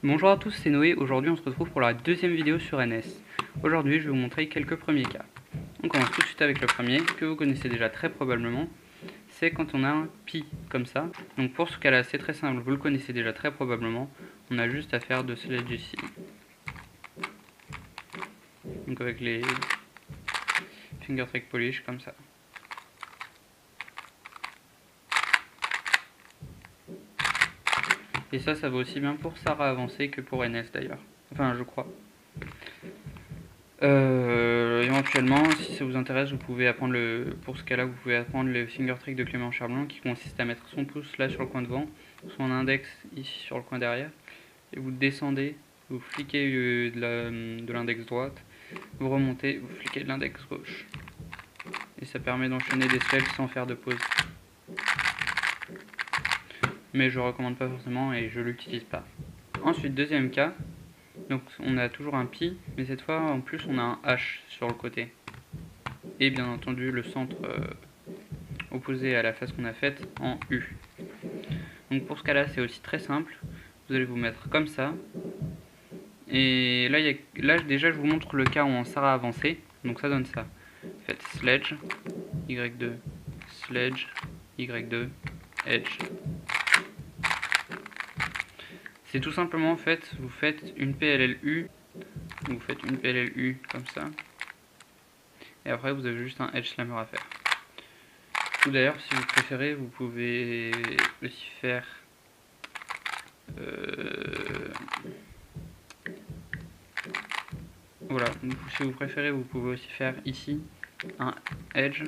Bonjour à tous, c'est Noé. Aujourd'hui on se retrouve pour la deuxième vidéo sur NS. Aujourd'hui je vais vous montrer quelques premiers cas. On commence tout de suite avec le premier, que vous connaissez déjà très probablement. C'est quand on a un pi comme ça. Donc pour ce cas là c'est très simple, vous le connaissez déjà très probablement. On a juste à faire de sledge ici. Donc avec les finger trick polish comme ça. Et ça vaut aussi bien pour Sarah avancée que pour NS d'ailleurs. Enfin je crois. Éventuellement, si ça vous intéresse, vous pouvez apprendre pour ce cas-là, vous pouvez apprendre le finger trick de Clément Charblanc qui consiste à mettre son pouce là sur le coin devant, son index ici sur le coin derrière, et vous descendez, vous fliquez de l'index droite, vous remontez, vous fliquez de l'index gauche. Et ça permet d'enchaîner des spells sans faire de pause. Mais je recommande pas forcément et je l'utilise pas. Ensuite, deuxième cas. Donc on a toujours un pi, mais cette fois en plus on a un H sur le côté. Et bien entendu le centre opposé à la face qu'on a faite en U. Donc pour ce cas là c'est aussi très simple. Vous allez vous mettre comme ça. Et là déjà je vous montre le cas où on sera avancé. Donc ça donne ça. Faites sledge, Y2, sledge, Y2, edge. C'est tout simplement en fait, vous faites une PLLU, vous faites une PLLU comme ça, et après vous avez juste un edge slammer à faire. Ou d'ailleurs, si vous préférez, vous pouvez aussi faire voilà, si vous préférez, vous pouvez aussi faire ici un edge,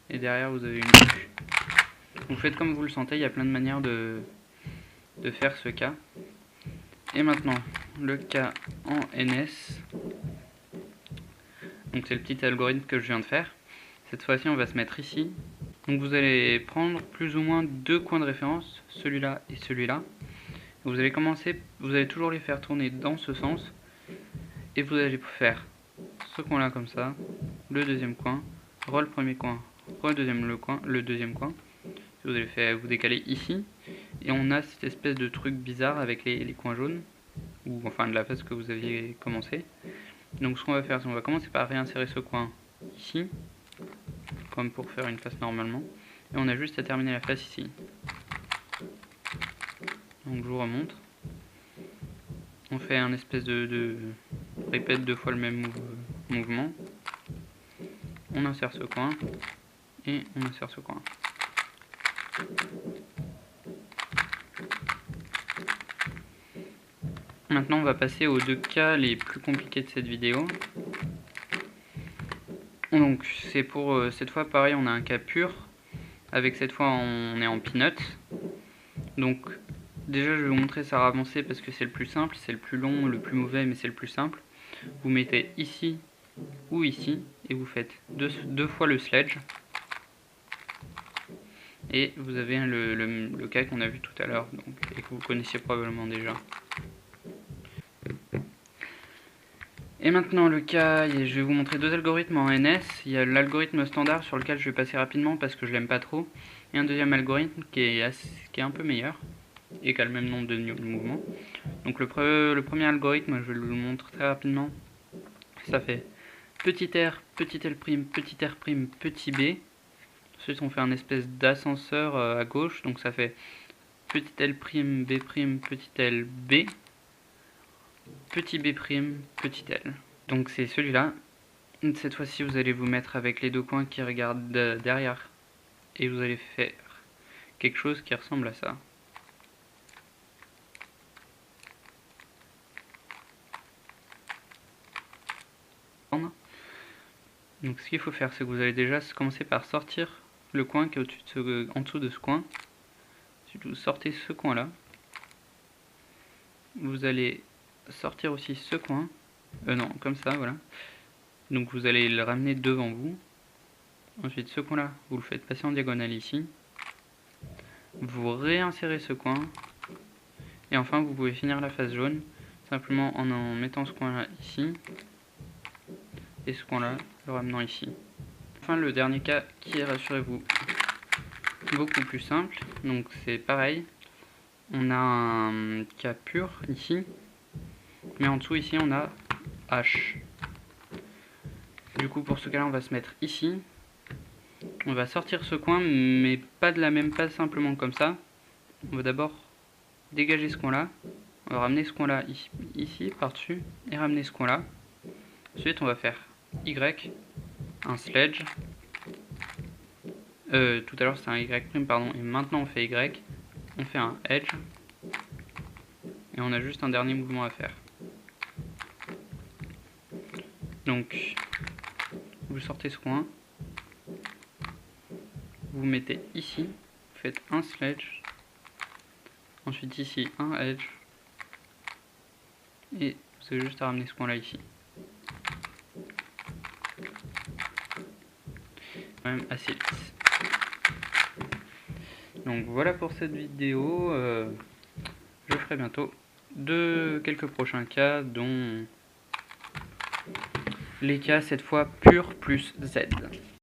et derrière vous avez une U. Vous faites comme vous le sentez, il y a plein de manières de faire ce cas. Et maintenant, le cas en NS. Donc c'est le petit algorithme que je viens de faire. Cette fois-ci, on va se mettre ici. Donc vous allez prendre plus ou moins deux coins de référence, celui-là et celui-là. Vous allez commencer, vous allez toujours les faire tourner dans ce sens. Et vous allez faire ce coin-là comme ça, le deuxième coin, le premier coin, le deuxième coin. Vous allez faire, vous décaler ici. Et on a cette espèce de truc bizarre avec les coins jaunes. Ou enfin de la face que vous aviez commencé. Donc ce qu'on va faire, c'est qu'on va commencer par réinsérer ce coin ici, comme pour faire une face normalement, et on a juste à terminer la face ici. Donc je vous remontre. On fait un espèce de répète deux fois le même mouvement. On insère ce coin et on insère ce coin. Maintenant on va passer aux deux cas les plus compliqués de cette vidéo. Donc c'est pour cette fois pareil, on a un cas pur. Avec cette fois on est en peanut. Donc déjà je vais vous montrer ça avancé parce que c'est le plus simple, c'est le plus long, le plus mauvais, mais c'est le plus simple. Vous mettez ici ou ici et vous faites deux fois le sledge. Et vous avez le cas qu'on a vu tout à l'heure et que vous connaissiez probablement déjà. Et maintenant le cas, je vais vous montrer deux algorithmes en NS. Il y a l'algorithme standard sur lequel je vais passer rapidement parce que je l'aime pas trop. Et un deuxième algorithme qui est un peu meilleur et qui a le même nombre de mouvements. Donc le premier algorithme, je vais vous le montrer très rapidement. Ça fait petit r, petit l', petit r', petit b. Ensuite on fait un espèce d'ascenseur à gauche. Donc ça fait petit l', b', petit l, b. Petit b', petit l. Donc c'est celui-là. Cette fois-ci, vous allez vous mettre avec les deux coins qui regardent derrière. Et vous allez faire quelque chose qui ressemble à ça. Donc ce qu'il faut faire, c'est que vous allez déjà commencer par sortir le coin qui est au-dessus en dessous de ce coin. Ensuite, vous sortez ce coin-là. Vous allez sortir aussi ce coin. Non, comme ça, voilà. Donc vous allez le ramener devant vous. Ensuite, ce coin-là, vous le faites passer en diagonale ici. Vous réinsérez ce coin. Et enfin, vous pouvez finir la face jaune simplement en mettant ce coin-là ici. Et ce coin-là, le ramenant ici. Enfin, le dernier cas qui est, rassurez-vous, beaucoup plus simple. Donc c'est pareil. on a un K pur ici, mais en dessous ici on a H. Du coup pour ce cas là on va se mettre ici, on va sortir ce coin mais pas de la même pas simplement comme ça. On va d'abord dégager ce coin là, on va ramener ce coin là ici par dessus et ramener ce coin là. Ensuite on va faire Y, un sledge, tout à l'heure c'était un Y', pardon, et maintenant on fait Y, on fait un edge, et on a juste un dernier mouvement à faire. Donc, vous sortez ce coin, vous mettez ici, vous faites un sledge, ensuite ici un edge, et vous avez juste à ramener ce coin là ici. Quand même assez lisse. Donc voilà pour cette vidéo, je ferai bientôt quelques prochains cas, dont les cas cette fois pur plus Z.